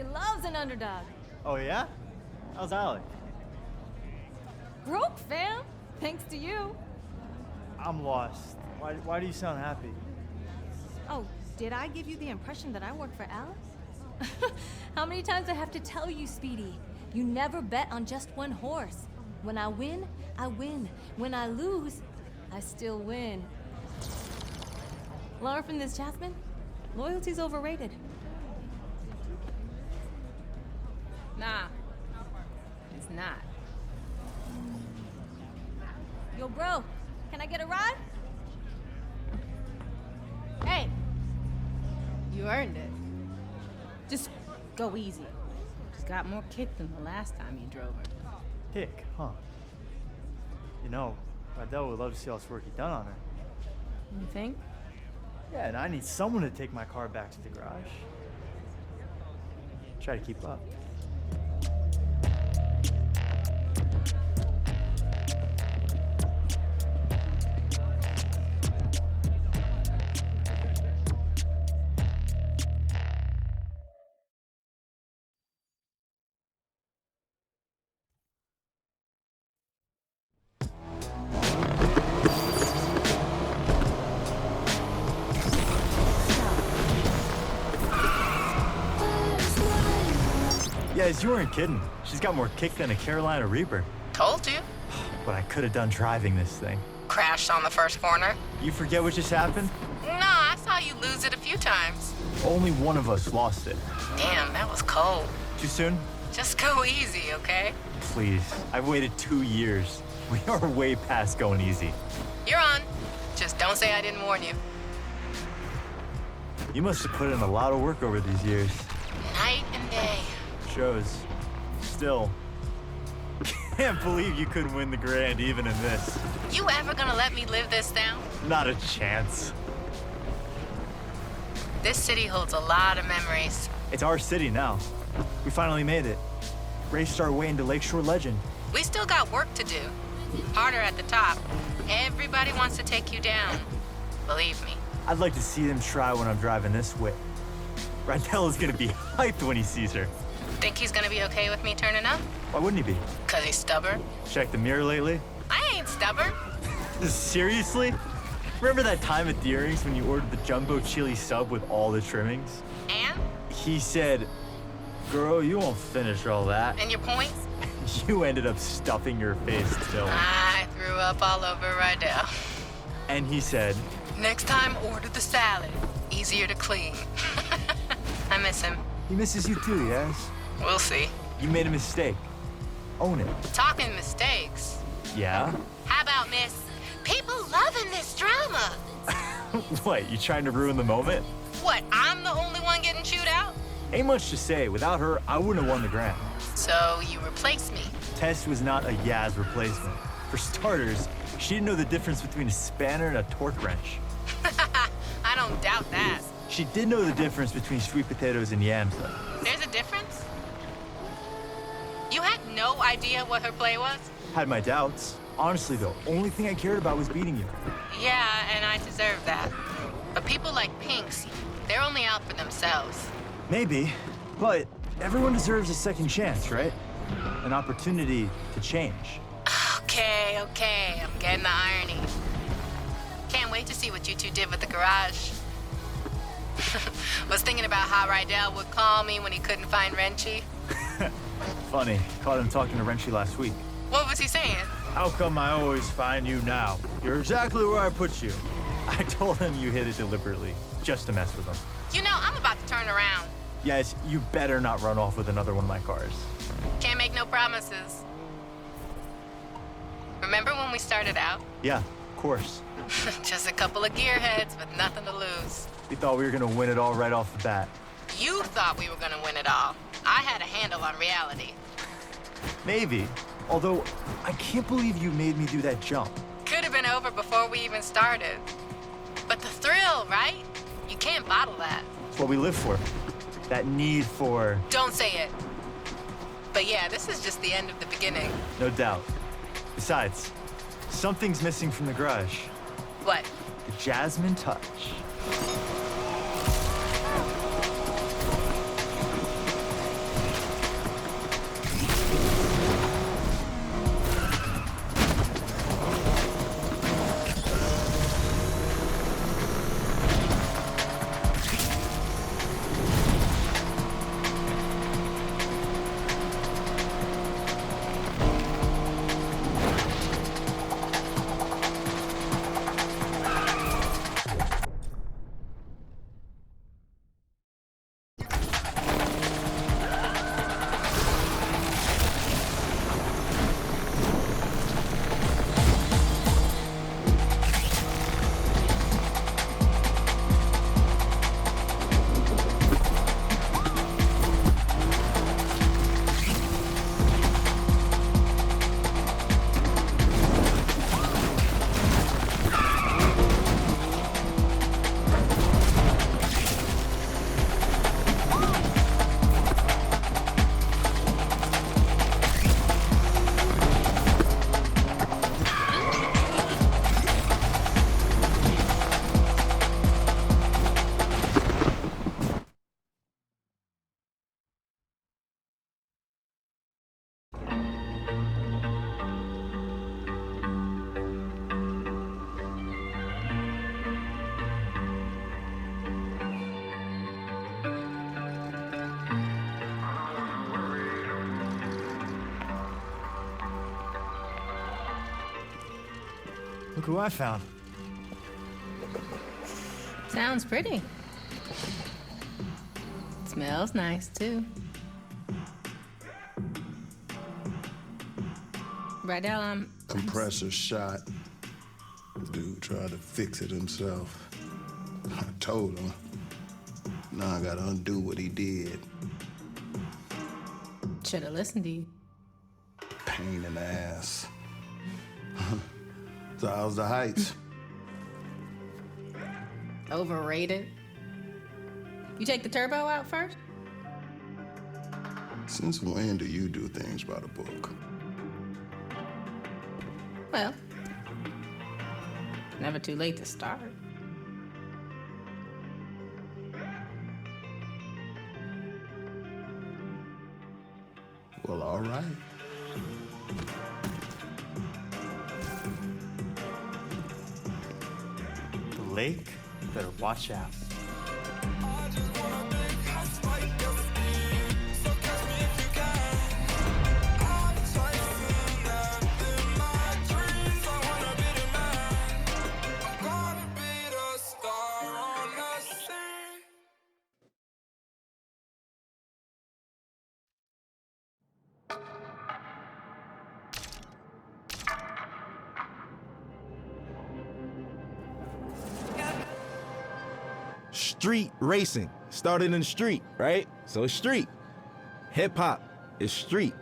family loves an underdog. Oh, yeah? How's Alec? Broke, fam. Thanks to you. I'm lost. Why do you sound happy? Oh, did I give you the impression that I work for Alex? How many times I have to tell you, Speedy? You never bet on just one horse. When I win, I win. When I lose, I still win. Learn from this, Jasmine. Loyalty's overrated. Nah, it's not. Yo, bro, can I get a ride? Hey! You earned it. Just go easy. She's got more kick than the last time you drove her. Hick, huh? You know, Rydell would love to see all this work you've done on her. You think? Yeah, and I need someone to take my car back to the garage. Try to keep up. Yes, you weren't kidding. She's got more kick than a Carolina Reaper. Told you. But I could have done driving this thing. Crashed on the first corner. You forget what just happened? Nah, I saw you lose it a few times. Only one of us lost it. Damn, that was cold. Too soon? Just go easy, okay? Please. I've waited 2 years. We are way past going easy. You're on. Just don't say I didn't warn you. You must have put in a lot of work over these years. Night and day. Shows. Still. Can't believe you couldn't win the Grand even in this. You ever gonna let me live this down? Not a chance. This city holds a lot of memories. It's our city now. We finally made it. Raced our way into Lakeshore legend. We still got work to do. Harder at the top. Everybody wants to take you down. Believe me. I'd like to see them try when I'm driving this way. Rydell is gonna be hyped when he sees her. Think he's gonna be okay with me turning up? Why wouldn't he be? 'Cause he's stubborn? Check the mirror lately? I ain't stubborn. Seriously? Remember that time at the Earrings when you ordered the jumbo chili sub with all the trimmings? And? He said, girl, you won't finish all that. And your point? You ended up stuffing your face still. I threw up all over Rydell. And he said, Next time, order the salad. Easier to clean. I miss him. he misses you too, yes? We'll see. You made a mistake. Own it. Talking mistakes. Yeah? How about Miss? People loving this drama. What, you trying to ruin the moment? What, I'm the only one getting chewed out? Ain't much to say. Without her, I wouldn't have won the Grand. So you replace me. Tess was not a Yaz replacement. For starters, she didn't know the difference between a spanner and a torque wrench. I don't doubt that. She did know the difference between sweet potatoes and yams, though. There's a difference? You had no idea what her play was? Had my doubts. Honestly, though, only thing I cared about was beating you. Yeah, and I deserve that. But people like Pinks, they're only out for themselves. Maybe, but everyone deserves a second chance, right? An opportunity to change. Okay, I'm getting the irony. Can't wait to see what you two did with the garage. Was thinking about how Rydell would call me when he couldn't find Wrenchy. Funny, caught him talking to Wrenchy last week. What was he saying? How come I always find you now? You're exactly where I put you. I told him you hit it deliberately, just to mess with him. You know, I'm about to turn around. Yes, you better not run off with another one of my cars. Can't make no promises. Remember when we started out? Yeah, of course. Just a couple of gearheads with nothing to lose. We thought we were gonna win it all right off the bat. You thought we were gonna win it all. I had a handle on reality. Maybe. Although, I can't believe you made me do that jump. Could have been over before we even started. But the thrill, right? You can't bottle that. It's what we live for. That need for... Don't say it. But yeah, this is just the end of the beginning. No doubt. Besides, something's missing from the garage. What? The Jasmine touch. Look who I found. Sounds pretty. Smells nice, too. Rydell, Compressor shot. Dude tried to fix it himself. I told him. Now I gotta undo what he did. Should've listened to you. Pain in the ass. So how's the heights? Overrated. You take the turbo out first? Since when do you do things by the book? Well, never too late to start. Well, all right. The lake? Better watch out. Street racing started in the street, right? So it's street. Hip hop is street.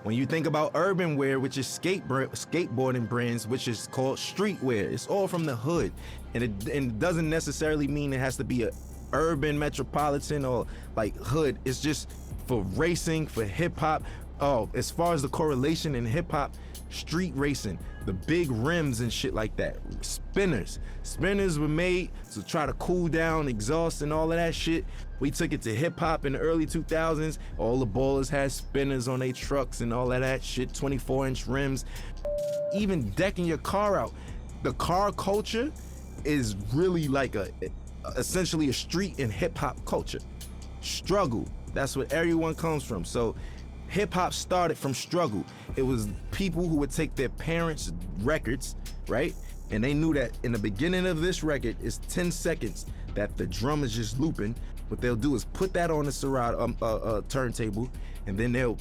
When you think about urban wear, which is skateboarding brands, which is called streetwear, it's all from the hood. And it doesn't necessarily mean it has to be a urban metropolitan or like hood. It's just for racing, for hip hop. Oh, as far as the correlation in hip hop, street racing, the big rims and shit like that. Spinners were made to try to cool down exhaust and all of that shit. We took it to hip hop in the early 2000s. All the ballers had spinners on their trucks and all of that shit, 24-inch rims. Even decking your car out. The car culture is really like essentially a street and hip hop culture. Struggle, that's what everyone comes from. So hip hop started from struggle. It was people who would take their parents' records, right? And they knew that in the beginning of this record is 10 seconds that the drum is just looping. What they'll do is put that on the Serato turntable, and then they'll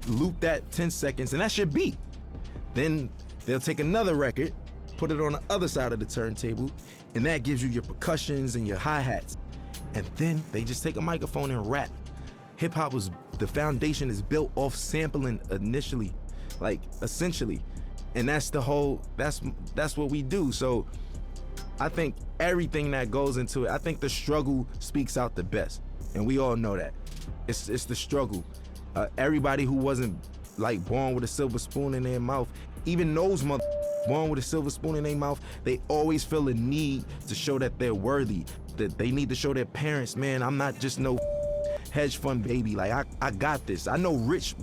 loop that 10 seconds, and that's your beat. Then they'll take another record, put it on the other side of the turntable, and that gives you your percussions and your hi-hats. And then they just take a microphone and rap. Hip hop the foundation is built off sampling initially, like essentially. And that's what we do. So I think everything that goes into it, I think the struggle speaks out the best. And we all know that. It's the struggle. Everybody who wasn't like born with a silver spoon in their mouth, even those born with a silver spoon in their mouth, they always feel a need to show that they're worthy, that they need to show their parents, man, I'm not just no hedge fund baby. Like I got this. I know rich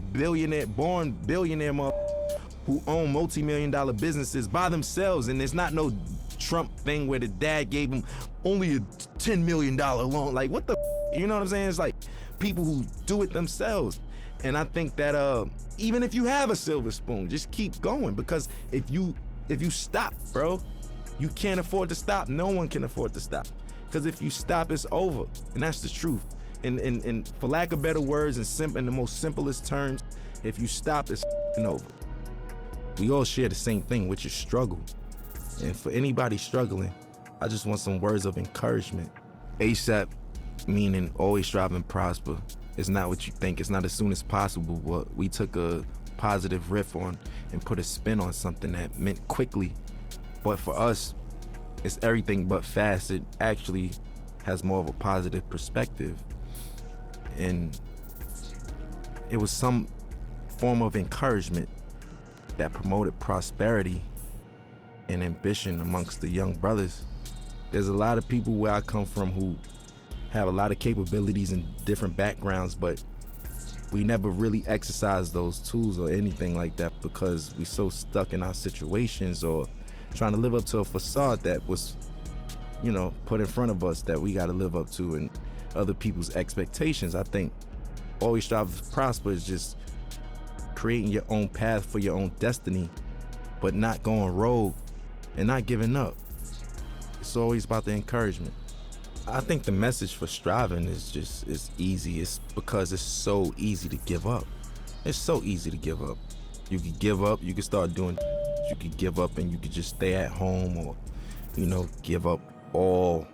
born billionaire who own multi-million-dollar businesses by themselves, and it's not no Trump thing where the dad gave him only a $10 million loan. Like what the, you know what I'm saying? It's like people who do it themselves. And I think that even if you have a silver spoon, just keep going, because if you stop, bro, you can't afford to stop. No one can afford to stop, because if you stop, it's over, and that's the truth. And for lack of better words, in the most simplest terms, if you stop, it's over. We all share the same thing, which is struggle. And for anybody struggling, I just want some words of encouragement. ASAP, meaning always strive and prosper. It's not what you think. It's not as soon as possible, but we took a positive riff on and put a spin on something that meant quickly. But for us, it's everything but fast. It actually has more of a positive perspective. And it was some form of encouragement that promoted prosperity and ambition amongst the young brothers. There's a lot of people where I come from who have a lot of capabilities and different backgrounds, but we never really exercise those tools or anything like that because we so stuck in our situations or trying to live up to a facade that was, put in front of us that we got to live up to and other people's expectations. I think always strive to prosper is just creating your own path for your own destiny, but not going rogue and not giving up. It's always about the encouragement. I think the message for striving is easy. It's because it's so easy to give up. It's so easy to give up. You could give up, you could start doing, you could give up and you could just stay at home, or, give up all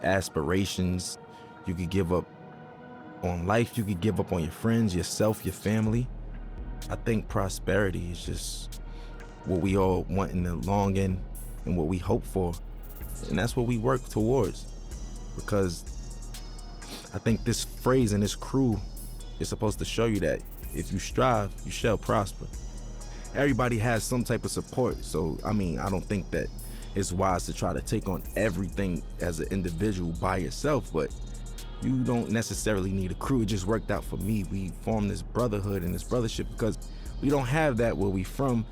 aspirations. You could give up on life, you could give up on your friends, yourself, your family. I think prosperity is just what we all want in the long end and what we hope for. And that's what we work towards. Because I think this phrase and this crew is supposed to show you that if you strive, you shall prosper. Everybody has some type of support. So, I don't think that it's wise to try to take on everything as an individual by yourself, but you don't necessarily need a crew. It just worked out for me. We formed this brotherhood and this brothership because we don't have that where we from.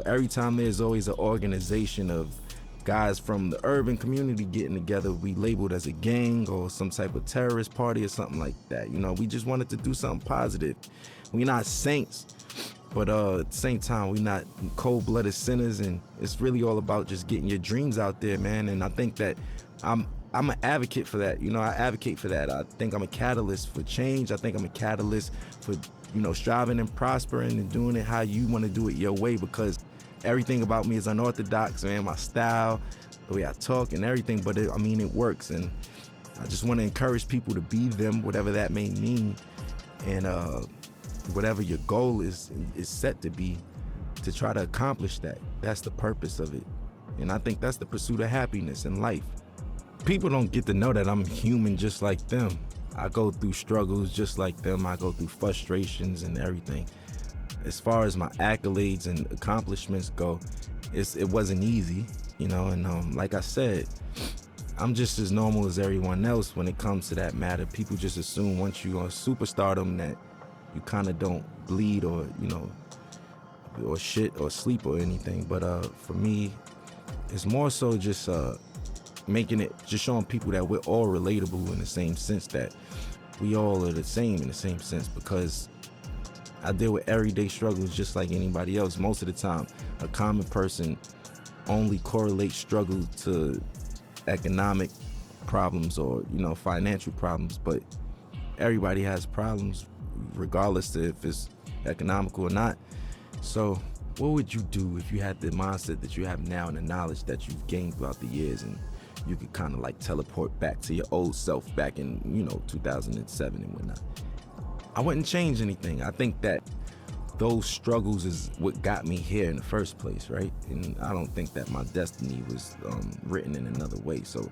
Every time there's always an organization of guys from the urban community getting together, we labeled as a gang or some type of terrorist party or something like that. We just wanted to do something positive. We're not saints, but at the same time, we're not cold-blooded sinners, and it's really all about just getting your dreams out there, man. And I think that I'm an advocate for that. I advocate for that. I think I'm a catalyst for change. I think I'm a catalyst for, striving and prospering and doing it how you want to do it your way, because everything about me is unorthodox, man. My style, the way I talk and everything, but it works. And I just want to encourage people to be them, whatever that may mean. And whatever your goal is set to be, to try to accomplish that. That's the purpose of it. And I think that's the pursuit of happiness in life. People don't get to know that I'm human just like them. I go through struggles just like them. I go through frustrations and everything. As far as my accolades and accomplishments go, it wasn't easy, and like I said, I'm just as normal as everyone else when it comes to that matter. People just assume once you're on superstardom that you kind of don't bleed or shit or sleep or anything. But for me, it's more so just just showing people that we're all relatable in the same sense, that we all are the same in the same sense, because I deal with everyday struggles just like anybody else. Most of the time, a common person only correlates struggle to economic problems or, financial problems, but everybody has problems regardless of if it's economical or not. So what would you do if you had the mindset that you have now and the knowledge that you've gained throughout the years, and you could kind of like teleport back to your old self back in, 2007 and whatnot? I wouldn't change anything. I think that those struggles is what got me here in the first place, right? And I don't think that my destiny was written in another way. So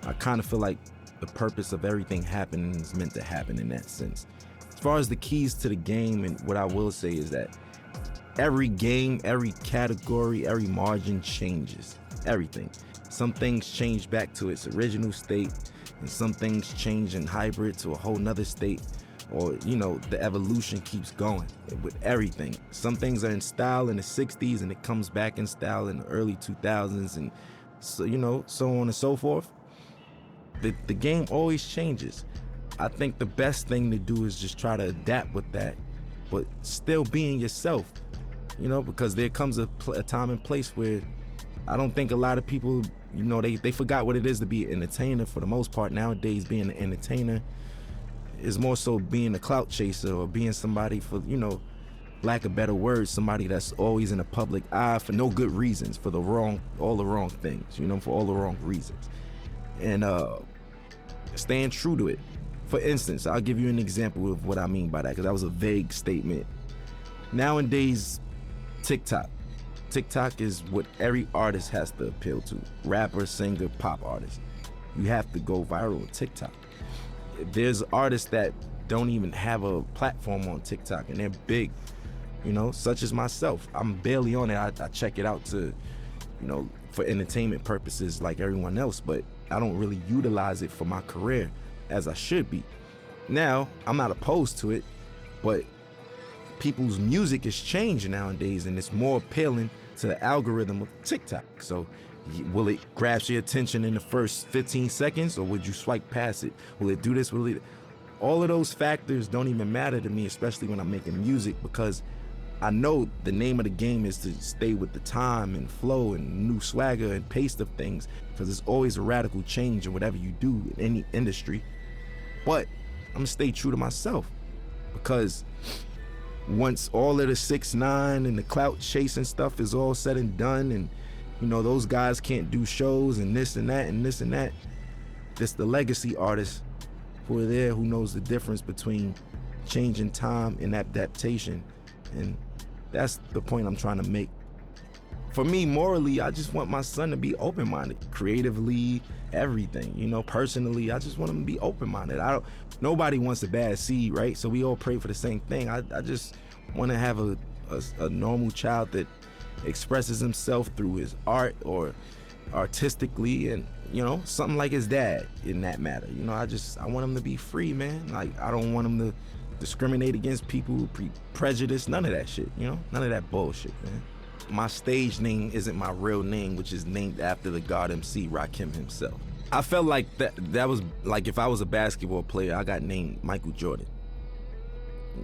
I kind of feel like the purpose of everything happening is meant to happen in that sense. As far as the keys to the game, and what I will say is that every game, every category, every margin changes. Everything. Some things change back to its original state, and some things change in hybrid to a whole nother state. Or, the evolution keeps going with everything. Some things are in style in the 60s and it comes back in style in the early 2000s, and so, so on and so forth. The game always changes. I think the best thing to do is just try to adapt with that, but still being yourself, because there comes a time and place where I don't think a lot of people, they forgot what it is to be an entertainer for the most part. Nowadays, being an entertainer is more so being a clout chaser, or being somebody for, lack of better words, somebody that's always in the public eye for no good reasons, for all the wrong things, for all the wrong reasons. And staying true to it. For instance, I'll give you an example of what I mean by that, because that was a vague statement. Nowadays, TikTok is what every artist has to appeal to. Rapper, singer, pop artist. You have to go viral on TikTok. There's artists that don't even have a platform on TikTok, and they're big, such as myself. I'm barely on it. I check it out to, for entertainment purposes like everyone else, but I don't really utilize it for my career as I should be. Now, I'm not opposed to it, but people's music is changing nowadays, and it's more appealing to the algorithm of TikTok. So will it grasp your attention in the first 15 seconds, or would you swipe past it? Will it do this? All of those factors don't even matter to me, especially when I'm making music, because I know the name of the game is to stay with the time and flow and new swagger and pace of things, because there's always a radical change in whatever you do in any industry. But I'm gonna stay true to myself, because once all of the 6ix9ine and the clout chasing stuff is all said and done, and you know those guys can't do shows and this and that and this and that, it's the legacy artists who are there who knows the difference between changing time and adaptation. And that's the point I'm trying to make. For me, morally, I just want my son to be open-minded, creatively, everything. You know, personally, I just want him to be open-minded. Nobody wants a bad seed, right? So we all pray for the same thing. I just want to have a normal child that expresses himself through his art or artistically, and you know, something like his dad in that matter. You know, I want him to be free, man. Like, I don't want him to discriminate against people, prejudice, none of that shit, you know? None of that bullshit, man. My stage name isn't my real name, which is named after the God MC, Rakim himself. I felt like that was like if I was a basketball player, I got named Michael Jordan.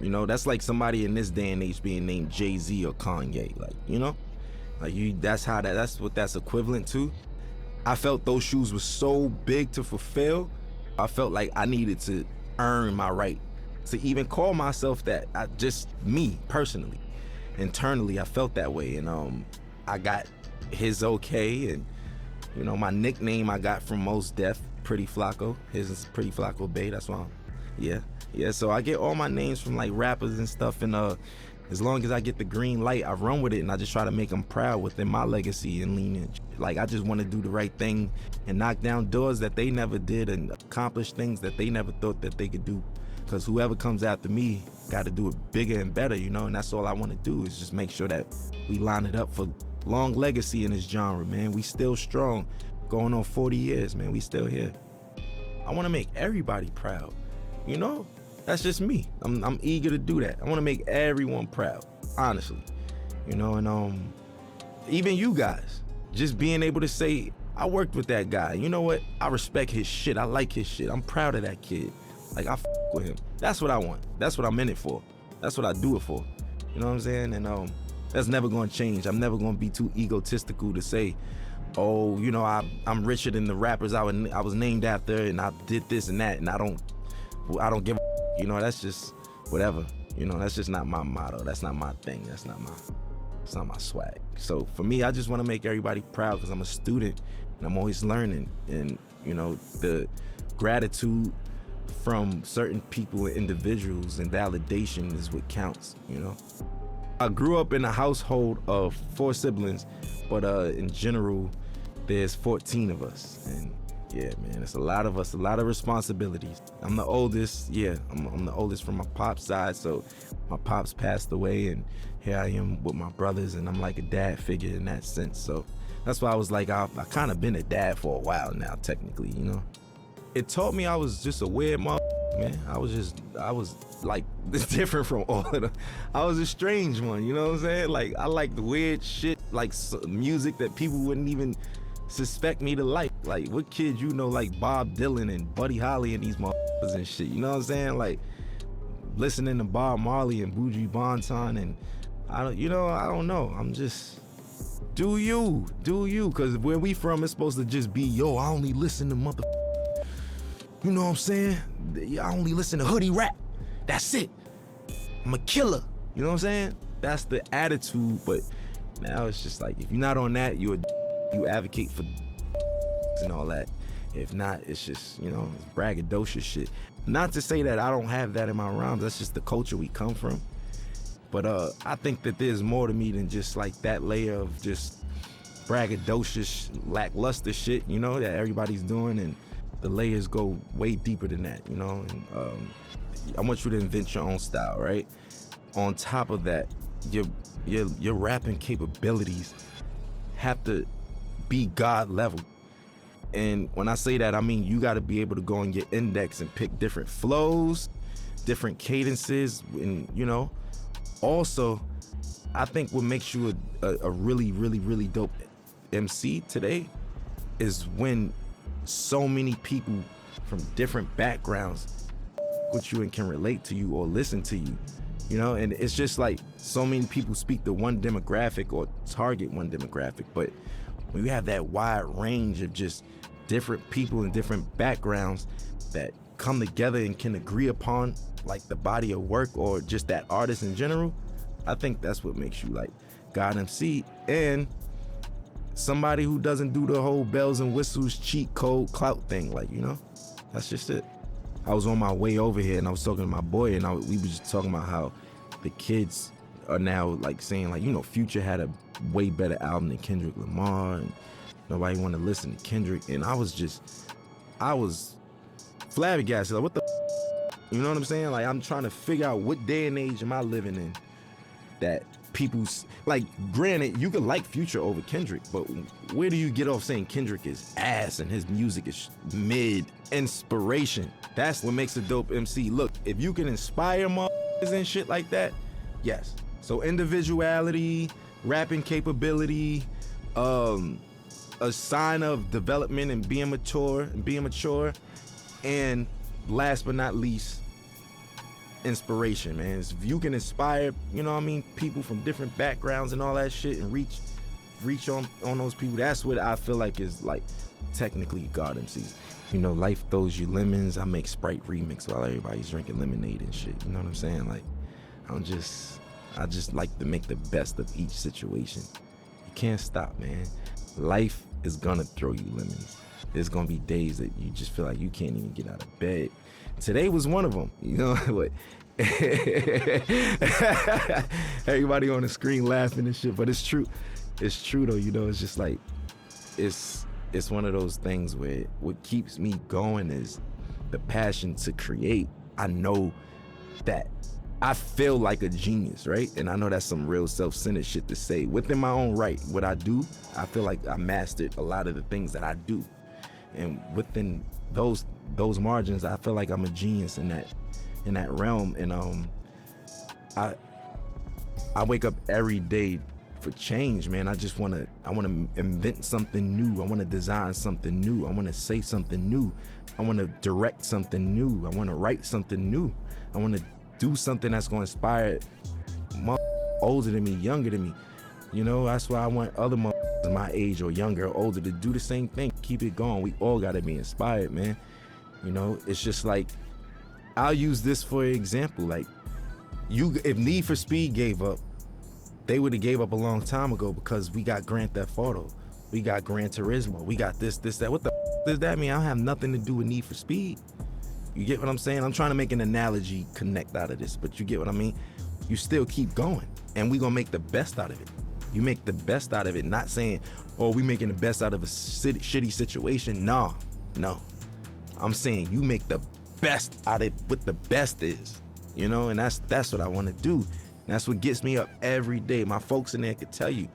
You know, that's like somebody in this day and age being named Jay-Z or Kanye, like, you know? Like, that's what that's equivalent to. I felt those shoes were so big to fulfill, I felt like I needed to earn my right to even call myself that. Me personally, internally, I felt that way, and I got his okay, and you know, my nickname I got from Mos Def, Pretty Flacco. His is Pretty Flacco Bay. That's why. Yeah. So I get all my names from like rappers and stuff, and as long as I get the green light, I run with it, and I just try to make them proud within my legacy and lineage. Like, I just want to do the right thing and knock down doors that they never did and accomplish things that they never thought that they could do. Because whoever comes after me got to do it bigger and better, you know, and that's all I want to do is just make sure that we line it up for long legacy in this genre, man. We still strong, going on 40 years, man. We still here. I want to make everybody proud, you know? That's just me. I'm eager to do that. I want to make everyone proud, honestly, you know, and even you guys, just being able to say, I worked with that guy. You know what? I respect his shit. I like his shit. I'm proud of that kid. Like, I with him. That's what I want. That's what I'm in it for. That's what I do it for. You know what I'm saying? And that's never gonna change. I'm never gonna be too egotistical to say, oh, you know, I'm richer than the rappers I was named after, and I did this and that, and I don't give a, you know, that's just whatever. You know, that's just not my motto. That's not my thing. It's not my swag. So for me, I just want to make everybody proud because I'm a student and I'm always learning. And, you know, the gratitude from certain people and individuals and validation is what counts, you know? I grew up in a household of 4 siblings, but in general, there's 14 of us. And yeah, man, it's a lot of us, a lot of responsibilities. I'm the oldest, yeah, I'm the oldest from my pop's side, so my pops passed away, and here I am with my brothers, and I'm like a dad figure in that sense. So that's why I was like, I kind of been a dad for a while now, technically, you know? It taught me I was just a weird man. I was like different from all of them. I was a strange one, you know what I'm saying? Like, I like the weird shit, like music that people wouldn't even suspect me to like. Like, what kid you know like Bob Dylan and Buddy Holly and these motherfuckers and shit, you know what I'm saying? Like, listening to Bob Marley and Buju Banton, and I don't know. I'm just, do you, because where we from, it's supposed to just be, yo, I only listen to you know what I'm saying? I only listen to hoodie rap. That's it. I'm a killer. You know what I'm saying? That's the attitude. But now it's just like, if you're not on that, you advocate for and all that. If not, it's just, you know, braggadocious shit. Not to say that I don't have that in my rhymes. That's just the culture we come from. But I think that there's more to me than just like that layer of just braggadocious, lackluster shit, you know, that everybody's doing, and the layers go way deeper than that, you know? And I want you to invent your own style, right? On top of that, your rapping capabilities have to be God level. And when I say that, I mean you gotta be able to go on your index and pick different flows, different cadences, and you know, also, I think what makes you a really, really, really dope MC today is when so many people from different backgrounds with you and can relate to you or listen to you. you know? And it's just like so many people speak to one demographic or target one demographic, but when you have that wide range of just different people and different backgrounds that come together and can agree upon like the body of work or just that artist in general, I think that's what makes you like God MC and somebody who doesn't do the whole bells and whistles cheat code clout thing. Like, you know, that's just it. I was on my way over here and I was talking to my boy and we was just talking about how the kids are now like saying like, you know, Future had a way better album than Kendrick Lamar and nobody want to listen to Kendrick. And I was flabbergasted. Like, what the you know what I'm saying? Like, I'm trying to figure out what day and age am I living in that people's, like, granted, you can like Future over Kendrick, but where do you get off saying Kendrick is ass and his music is mid? Inspiration. That's what makes a dope MC. Look, if you can inspire motherfuckers and shit like that, yes. So individuality, rapping capability, a sign of development and being mature, and last but not least, inspiration, man. If you can inspire, you know what I mean, people from different backgrounds and all that shit and reach on those people, that's what I feel like is like technically God MC. You know, life throws you lemons. I make Sprite remix while everybody's drinking lemonade and shit. You know what I'm saying? Like, I just like to make the best of each situation. You can't stop, man. Life is gonna throw you lemons. There's gonna be days that you just feel like you can't even get out of bed. Today was one of them, you know what? Everybody on the screen laughing and shit, but it's true. It's true though, you know, it's just like, it's one of those things where what keeps me going is the passion to create. I know that I feel like a genius, right? And I know that's some real self-centered shit to say. Within my own right, what I do, I feel like I mastered a lot of the things that I do. And within those margins, I feel like I'm a genius in that realm. And I wake up every day for change, man. I want to invent something new. I want to design something new. I want to say something new. I want to direct something new. I want to write something new. I want to do something that's going to inspire older than me, younger than me. You know, that's why I want other my age or younger or older to do the same thing. Keep it going. We all got to be inspired, man. You know, it's just like, I'll use this for example. Like, if Need for Speed gave up, they would have gave up a long time ago because we got Grand Theft Auto, we got Gran Turismo, we got this, that. What the does that mean? I don't have nothing to do with Need for Speed. You get what I'm saying? I'm trying to make an analogy connect out of this, but you get what I mean? You still keep going, and we gonna make the best out of it. You make the best out of it, not saying, oh, we making the best out of a shitty situation. No. I'm saying you make the best out of what the best is, you know, and that's what I want to do. That's what gets me up every day. My folks in there could tell you.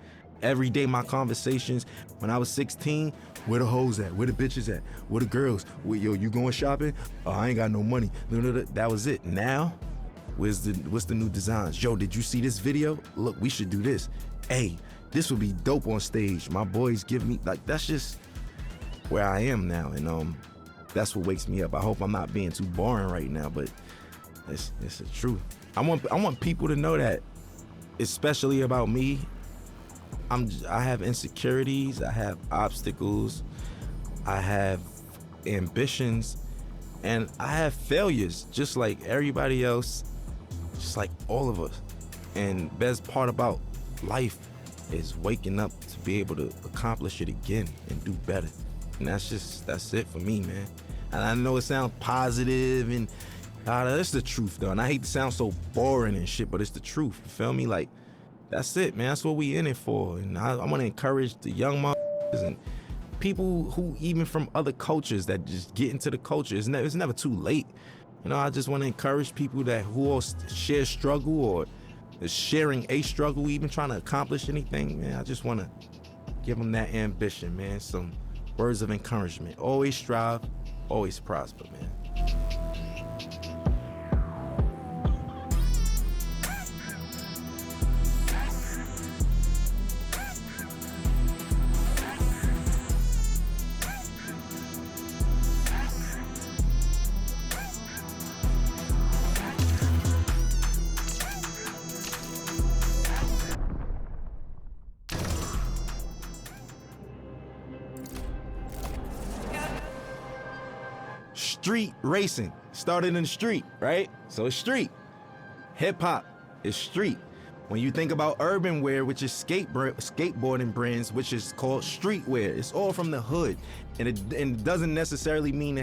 Every day my conversations, when I was 16, where the hoes at? Where the bitches at? Where the girls? Yo, you going shopping? Oh, I ain't got no money. That was it. Now, what's the new designs? Yo, did you see this video? Look, we should do this. Hey, this would be dope on stage. My boys give me, like, that's just where I am now. And that's what wakes me up. I hope I'm not being too boring right now, but it's the truth. I want people to know that, especially about me, I have insecurities, I have obstacles, I have ambitions, and I have failures, just like everybody else, just like all of us. And best part about life is waking up to be able to accomplish it again and do better. And that's it for me, man. And I know it sounds positive and that's the truth though. And I hate to sound so boring and shit, but it's the truth. You feel me? Like, that's it, man. That's what we in it for. And I want to encourage the young motherfuckers and people who even from other cultures that just get into the culture. It's never too late. You know, I just want to encourage people who all share struggle or is sharing a struggle, even trying to accomplish anything, man. I just want to give them that ambition, man. Some words of encouragement. Always strive, always prosper, man. Street racing started in the street, right? So it's street. Hip hop is street. When you think about urban wear, which is skateboarding brands, which is called streetwear, it's all from the hood. And it doesn't necessarily mean